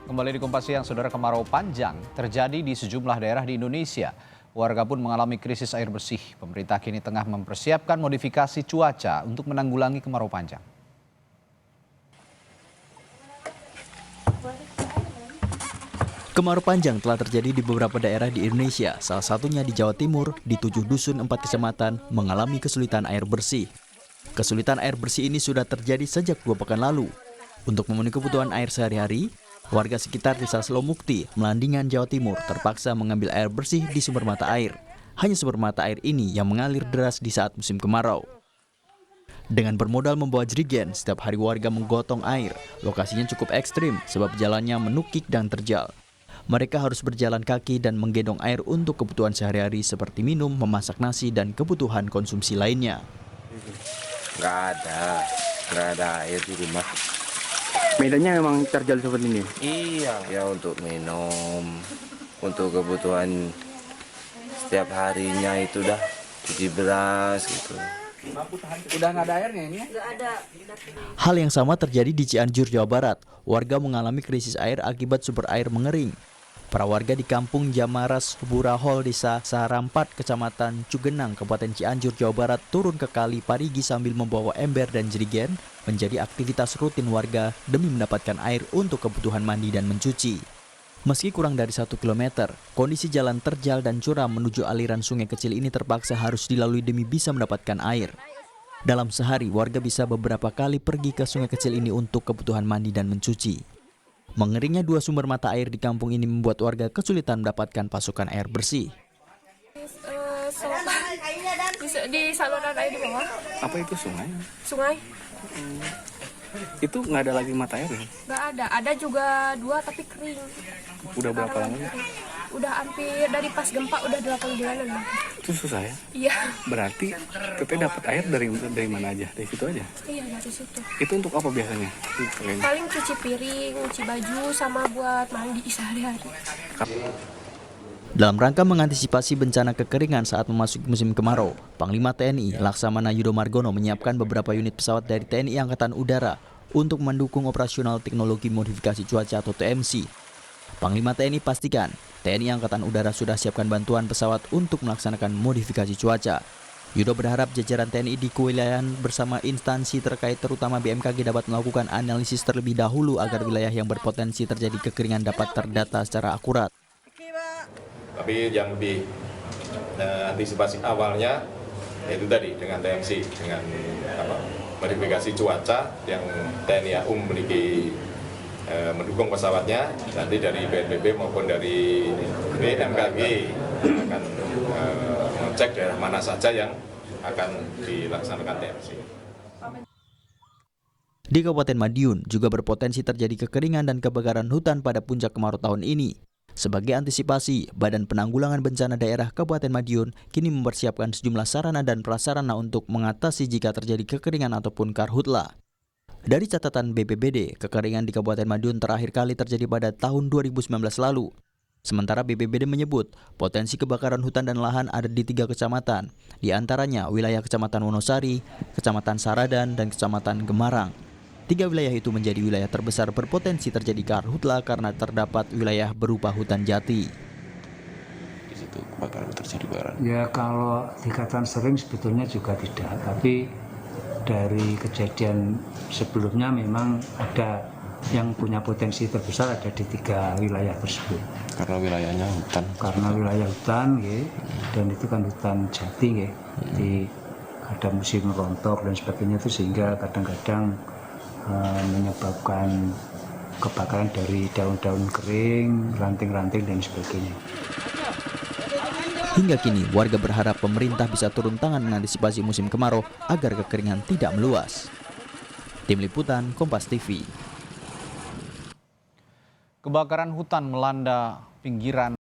Kembali di Kompas Siang, saudara, kemarau panjang terjadi di sejumlah daerah di Indonesia. Warga pun mengalami krisis air bersih. Pemerintah kini tengah mempersiapkan modifikasi cuaca untuk menanggulangi kemarau panjang. Kemarau panjang telah terjadi di beberapa daerah di Indonesia, salah satunya di Jawa Timur, di 7 dusun 4 kecamatan mengalami kesulitan air bersih. Kesulitan air bersih ini sudah terjadi sejak 2 pekan lalu. Untuk memenuhi kebutuhan air sehari-hari, warga sekitar desa Selomukti, Melandingan, Jawa Timur terpaksa mengambil air bersih di sumber mata air. Hanya sumber mata air ini yang mengalir deras di saat musim kemarau. Dengan bermodal membawa jerigen, setiap hari warga menggotong air. Lokasinya cukup ekstrim sebab jalannya menukik dan terjal. Mereka harus berjalan kaki dan menggendong air untuk kebutuhan sehari-hari seperti minum, memasak nasi, dan kebutuhan konsumsi lainnya. Nggak ada air di rumah. Medannya memang terjal seperti ini? Iya. Ya untuk minum, untuk kebutuhan setiap harinya itu dah cuci beras gitu. Udah nggak ada airnya ini ya? Nggak ada. Hal yang sama terjadi di Cianjur, Jawa Barat. Warga mengalami krisis air akibat sumber air mengering. Para warga di kampung Jamaras, Burahol, Desa Sarampat, Kecamatan Cugenang, Kabupaten Cianjur, Jawa Barat turun ke Kali Parigi sambil membawa ember dan jerigen menjadi aktivitas rutin warga demi mendapatkan air untuk kebutuhan mandi dan mencuci. Meski kurang dari 1 km, kondisi jalan terjal dan curam menuju aliran sungai kecil ini terpaksa harus dilalui demi bisa mendapatkan air. Dalam sehari, warga bisa beberapa kali pergi ke sungai kecil ini untuk kebutuhan mandi dan mencuci. Mengeringnya 2 sumber mata air di kampung ini membuat warga kesulitan mendapatkan pasokan air bersih. Di saluran air di bawah. Apa itu sungai? Sungai? Itu nggak ada lagi mata air ya? Nggak ada. Ada juga 2 tapi kering. Udah berapa lama? Udah hampir dari pas gempa udah 8 bulanan. Itu susah ya? Iya. Berarti Teteh dapat air dari mana aja? Dari situ aja? Iya dari situ. Itu untuk apa biasanya? Paling cuci piring, cuci baju, sama buat mandi sehari-hari. Dalam rangka mengantisipasi bencana kekeringan saat memasuki musim kemarau, Panglima TNI Laksamana Yudo Margono menyiapkan beberapa unit pesawat dari TNI Angkatan Udara untuk mendukung operasional teknologi modifikasi cuaca atau TMC. Panglima TNI pastikan TNI Angkatan Udara sudah siapkan bantuan pesawat untuk melaksanakan modifikasi cuaca. Yudo berharap jajaran TNI di kewilayahan bersama instansi terkait terutama BMKG dapat melakukan analisis terlebih dahulu agar wilayah yang berpotensi terjadi kekeringan dapat terdata secara akurat. Tapi yang lebih antisipasi awalnya yaitu tadi dengan TMC, dengan modifikasi cuaca yang TNI AU memiliki mendukung pesawatnya, nanti dari BNPB maupun dari BMKG akan mengecek daerah mana saja yang akan dilaksanakan TMC. Di Kabupaten Madiun juga berpotensi terjadi kekeringan dan kebakaran hutan pada puncak kemarau tahun ini. Sebagai antisipasi, Badan Penanggulangan Bencana Daerah Kabupaten Madiun kini mempersiapkan sejumlah sarana dan prasarana untuk mengatasi jika terjadi kekeringan ataupun karhutla. Dari catatan BPBD, kekeringan di Kabupaten Madiun terakhir kali terjadi pada tahun 2019 lalu. Sementara BPBD menyebut potensi kebakaran hutan dan lahan ada di 3 kecamatan, di antaranya wilayah Kecamatan Wonosari, Kecamatan Saradan, dan Kecamatan Gemarang. 3 wilayah itu menjadi wilayah terbesar berpotensi terjadi karhutla karena terdapat wilayah berupa hutan jati. Di situ kebakaran terjadi kebakaran. Ya kalau dikatakan sering sebetulnya juga tidak, tapi dari kejadian sebelumnya memang ada yang punya potensi terbesar ada di 3 wilayah tersebut. Karena wilayahnya hutan. Karena wilayah hutan, ya, dan itu kan hutan jati, ya. Jadi ada musim rontok dan sebagainya itu sehingga kadang-kadang menyebabkan kebakaran dari daun-daun kering, ranting-ranting dan sebagainya. Hingga kini, warga berharap pemerintah bisa turun tangan mengantisipasi musim kemarau agar kekeringan tidak meluas. Tim Liputan, Kompas TV. Kebakaran hutan melanda pinggiran